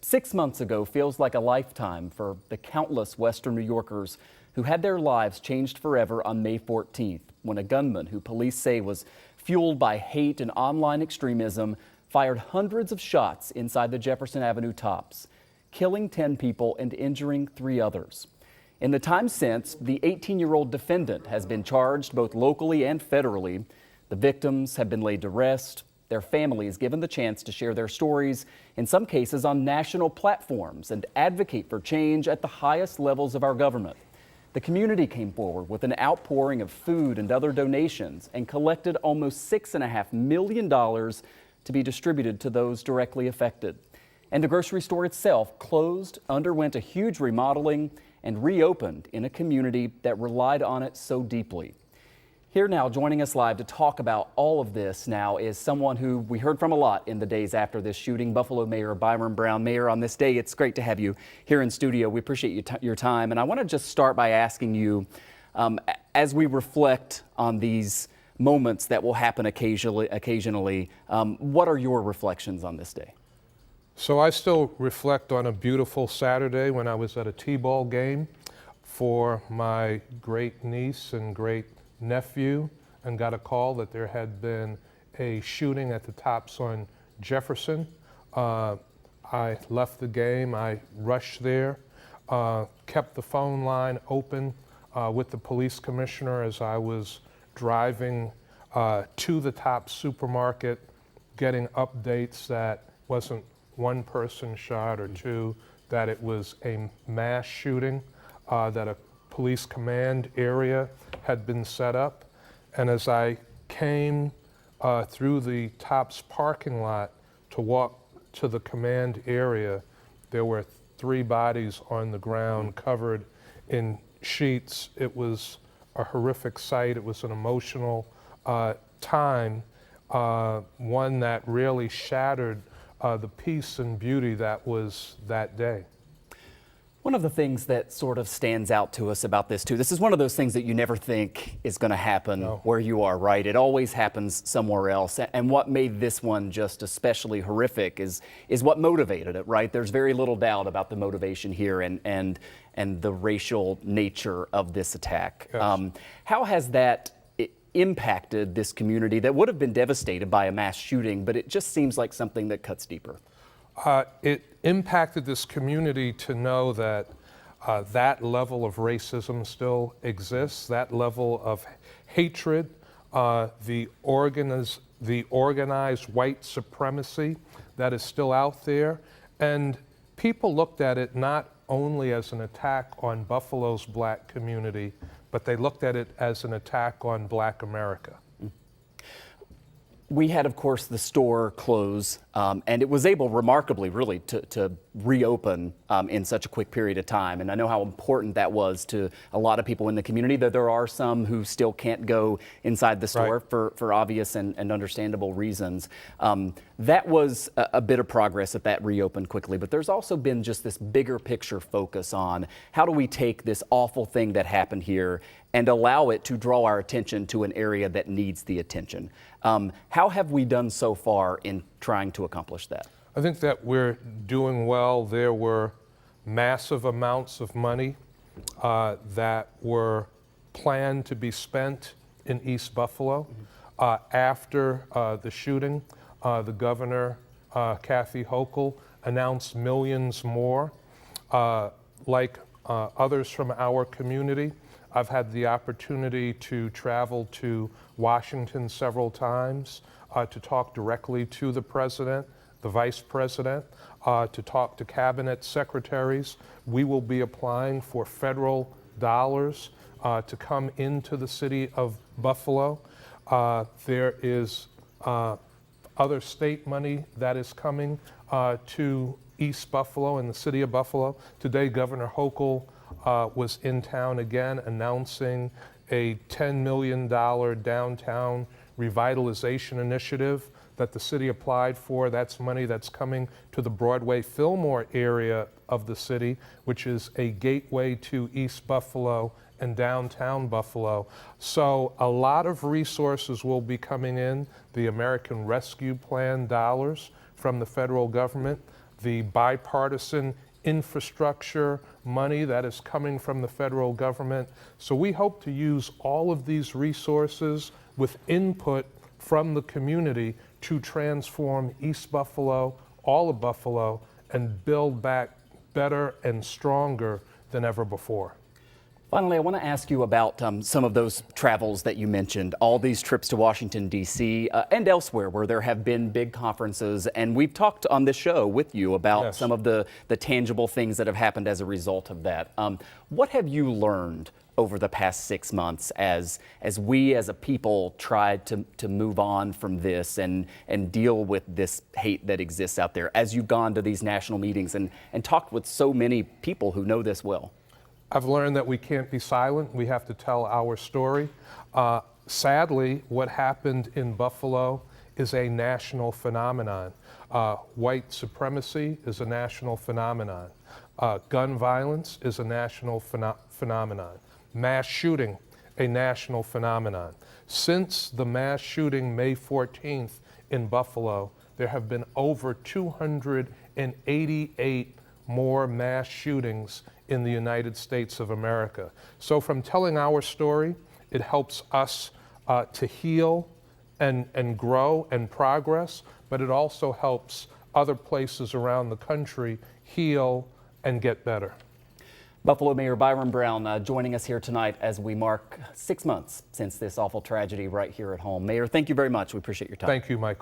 6 months ago feels like a lifetime for the countless Western New Yorkers who had their lives changed forever on May 14th, when a gunman who police say was fueled by hate and online extremism fired hundreds of shots inside the Jefferson Avenue Tops, killing 10 people and injuring 3 others. In the time since, the 18-year-old defendant has been charged both locally and federally. The victims have been laid to rest. Their families given the chance to share their stories, in some cases on national platforms, and advocate for change at the highest levels of our government. The community came forward with an outpouring of food and other donations and collected almost $6.5 million to be distributed to those directly affected. And the grocery store itself closed, underwent a huge remodeling, and reopened in a community that relied on it so deeply. Here now, joining us live to talk about all of this now is someone who we heard from a lot in the days after this shooting, Buffalo Mayor Byron Brown. Mayor, on this day, it's great to have you here in studio. We appreciate your time. And I want to just start by asking you, as we reflect on these moments that will happen occasionally, what are your reflections on this day? So I still reflect on a beautiful Saturday when I was at a T-ball game for my great niece and great nephew, and got a call that there had been a shooting at the Tops on Jefferson. I left the game, I rushed there, kept the phone line open with the police commissioner as I was driving to the Tops supermarket, getting updates that wasn't one person shot or two, that it was a mass shooting, that a police command area had been set up. And as I came through the Tops parking lot to walk to the command area, there were 3 bodies on the ground covered in sheets. It was a horrific sight. It was an emotional time, one that really shattered the peace and beauty that was that day. One of the things that sort of stands out to us about this, too, this is one of those things that you never think is going to happen where you are, right? It always happens somewhere else. And what made this one just especially horrific is what motivated it, right? There's very little doubt about the motivation here and the racial nature of this attack. Yes. How has that impacted this community that would have been devastated by a mass shooting, but it just seems like something that cuts deeper? It impacted this community to know that that level of racism still exists, that level of hatred, the organized white supremacy that is still out there. And people looked at it not only as an attack on Buffalo's black community, but they looked at it as an attack on Black America. We had, of course, the store close, and it was able remarkably, really, to reopen in such a quick period of time. And I know how important that was to a lot of people in the community, that there are some who still can't go inside the store for obvious and understandable reasons. That was a bit of progress that reopened quickly, but there's also been just this bigger picture focus on how do we take this awful thing that happened here and allow it to draw our attention to an area that needs the attention. How have we done so far in trying to accomplish that? I think that we're doing well. There were massive amounts of money that were planned to be spent in East Buffalo. After the shooting, the governor, Kathy Hochul, announced millions more. Like others from our community, I've had the opportunity to travel to Washington several times to talk directly to the president, the vice president, to talk to cabinet secretaries. We will be applying for federal dollars to come into the city of Buffalo. There is other state money that is coming to East Buffalo and the city of Buffalo. Today, Governor Hochul was in town again announcing a $10 million downtown revitalization initiative that the city applied for. That's money that's coming to the Broadway-Fillmore area of the city, which is a gateway to East Buffalo and downtown Buffalo. So a lot of resources will be coming in, the American Rescue Plan dollars from the federal government. the bipartisan infrastructure money that is coming from the federal government. So we hope to use all of these resources with input from the community to transform East Buffalo, all of Buffalo, and build back better and stronger than ever before. Finally, I want to ask you about some of those travels that you mentioned, all these trips to Washington, D.C. And elsewhere where there have been big conferences. And we've talked on this show with you about some of the tangible things that have happened as a result of that. What have you learned over the past 6 months as we as a people tried to move on from this and deal with this hate that exists out there, as you've gone to these national meetings and talked with so many people who know this well? I've learned that we can't be silent. We have to tell our story. Sadly, what happened in Buffalo is a national phenomenon. White supremacy is a national phenomenon. Gun violence is a national phenomenon. Mass shooting, a national phenomenon. Since the mass shooting May 14th in Buffalo, there have been over 288 more mass shootings in the United States of America. So from telling our story, it helps us to heal and grow and progress, but it also helps other places around the country heal and get better. Buffalo Mayor Byron Brown joining us here tonight as we mark 6 months since this awful tragedy right here at home. Mayor, thank you very much. We appreciate your time. Thank you, Michael.